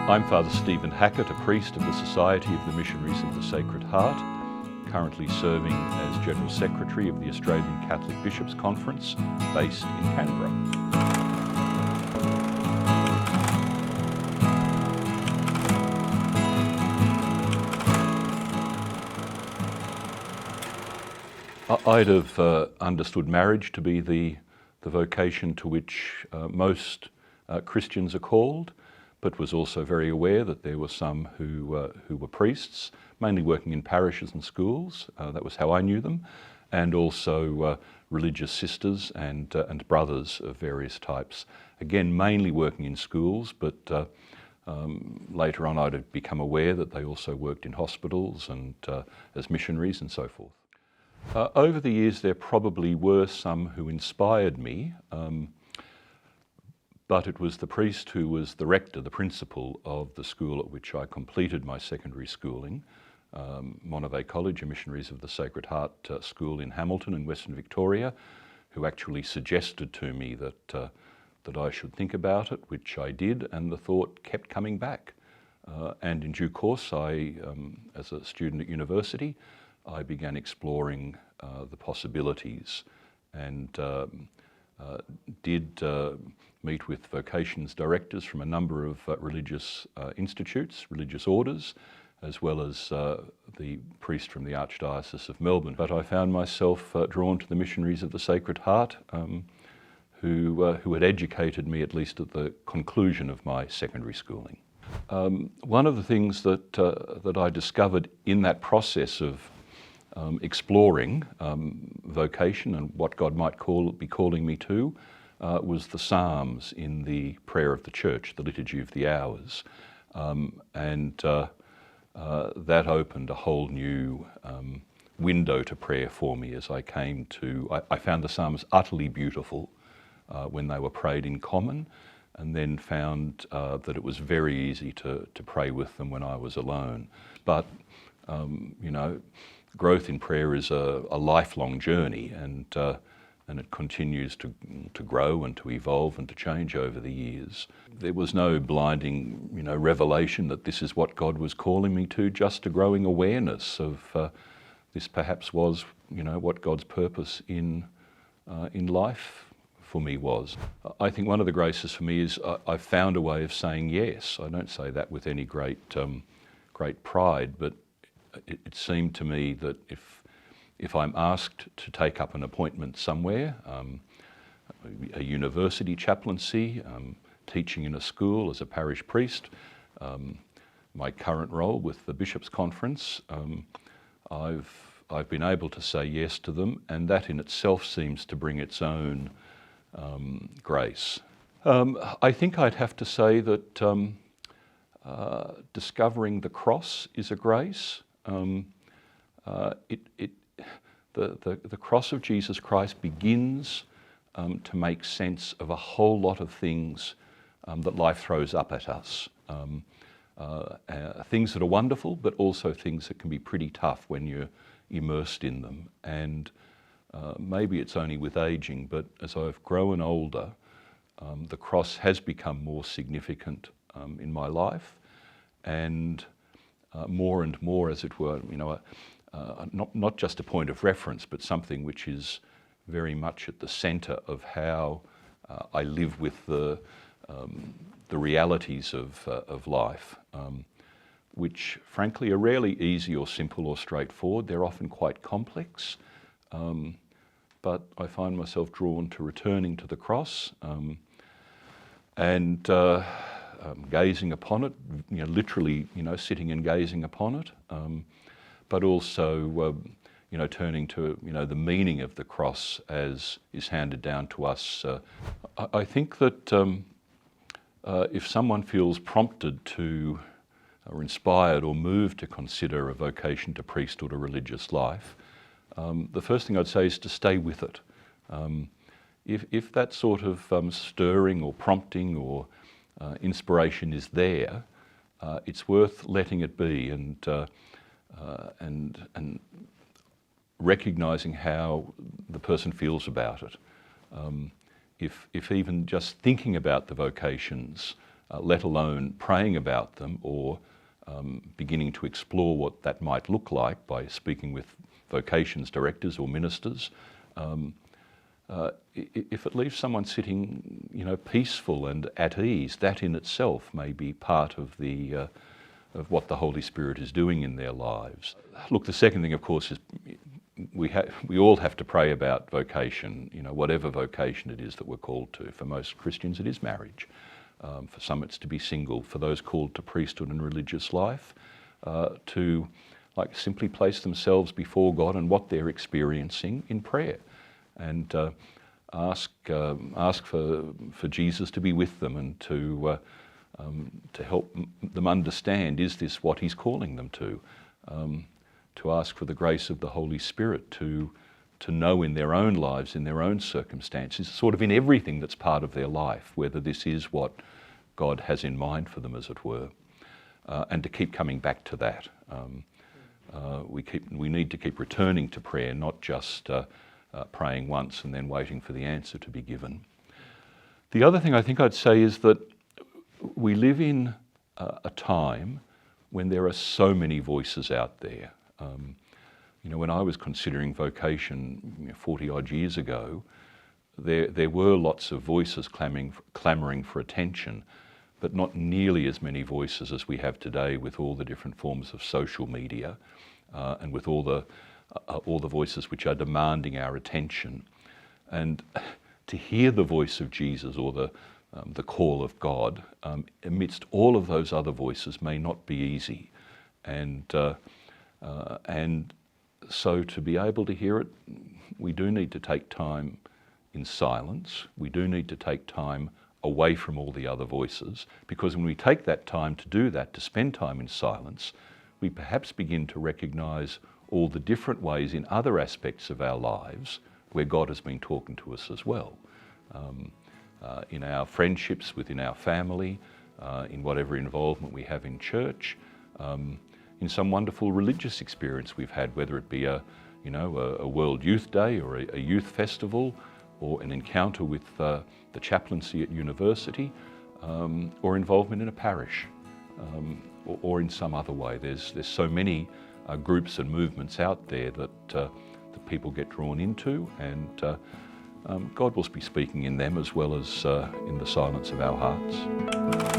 I'm Father Stephen Hackett, a priest of the Society of the Missionaries of the Sacred Heart, currently serving as General Secretary of the Australian Catholic Bishops' Conference, based in Canberra. I'd have understood marriage to be the vocation to which most Christians are called, but was also very aware that there were some who were priests, mainly working in parishes and schools. That was how I knew them, and also religious sisters and brothers of various types. Again, mainly working in schools, but later on I'd have become aware that they also worked in hospitals and as missionaries and so forth. Over the years there probably were some who inspired me, but it was the priest who was the rector, the principal of the school at which I completed my secondary schooling, Monterey College, a Missionaries of the Sacred Heart school in Hamilton in Western Victoria, who actually suggested to me that I should think about it, which I did, and the thought kept coming back. And in due course, as a student at university, I began exploring the possibilities and did meet with Vocations directors from a number of religious institutes, religious orders, as well as the priest from the Archdiocese of Melbourne. But I found myself drawn to the Missionaries of the Sacred Heart, who had educated me, at least at the conclusion of my secondary schooling. One of the things that I discovered in that process of exploring vocation and what God might be calling me to was the Psalms in the prayer of the Church, the Liturgy of the Hours. That opened a whole new window to prayer for me as I came to... I found the Psalms utterly beautiful when they were prayed in common, and then found that it was very easy to pray with them when I was alone. But, you know, growth in prayer is a lifelong journey, and it continues to grow and to evolve and to change over the years. There was no blinding, revelation that this is what God was calling me to, just a growing awareness of this perhaps was, what God's purpose in life for me was. I think one of the graces for me is I've found a way of saying yes. I don't say that with any great pride, but it seemed to me that if I'm asked to take up an appointment somewhere, a university chaplaincy, teaching in a school as a parish priest, my current role with the Bishops' Conference, I've been able to say yes to them, and that in itself seems to bring its own grace. I think I'd have to say that discovering the cross is a grace. The cross of Jesus Christ begins to make sense of a whole lot of things that life throws up at us. Things that are wonderful, but also things that can be pretty tough when you're immersed in them. And maybe it's only with aging, but as I've grown older, the cross has become more significant in my life, and more and more, as it were, not just a point of reference, but something which is very much at the centre of how I live with the realities of life, which frankly are rarely easy or simple or straightforward. They're often quite complex, but I find myself drawn to returning to the cross and gazing upon it, literally, sitting and gazing upon it, but also, turning to, the meaning of the cross as is handed down to us. I think that if someone feels prompted to, or inspired or moved to consider a vocation to priesthood or religious life, the first thing I'd say is to stay with it. If that sort of stirring or prompting or inspiration is there, it's worth letting it be and recognising how the person feels about it. If even just thinking about the vocations let alone praying about them or beginning to explore what that might look like by speaking with vocations directors or ministers. If it leaves someone sitting, peaceful and at ease, that in itself may be part of of what the Holy Spirit is doing in their lives. Look, the second thing, of course, is we all have to pray about vocation, whatever vocation it is that we're called to. For most Christians, it is marriage. For some, it's to be single. For those called to priesthood and religious life, to simply place themselves before God and what they're experiencing in prayer, and ask for Jesus to be with them and to help them understand, is this what He's calling them to? To ask for the grace of the Holy Spirit to know in their own lives, in their own circumstances, sort of in everything that's part of their life, whether this is what God has in mind for them, as it were, and to keep coming back to that. We need to keep returning to prayer, not just praying once and then waiting for the answer to be given. The other thing I think I'd say is that we live in a time when there are so many voices out there. When I was considering vocation 40 odd years ago, there were lots of voices clamouring for attention, but not nearly as many voices as we have today with all the different forms of social media and with all the voices which are demanding our attention. And to hear the voice of Jesus or the call of God amidst all of those other voices may not be easy. And so to be able to hear it, we do need to take time in silence. We do need to take time away from all the other voices, because when we take that time to do that, to spend time in silence, we perhaps begin to recognise all the different ways in other aspects of our lives where God has been talking to us as well. In our friendships, within our family, in whatever involvement we have in church, in some wonderful religious experience we've had, whether it be a World Youth Day or a youth festival, or an encounter with the chaplaincy at university, or involvement in a parish, or in some other way. There's so many groups and movements out there that people get drawn into, and God will be speaking in them as well as in the silence of our hearts.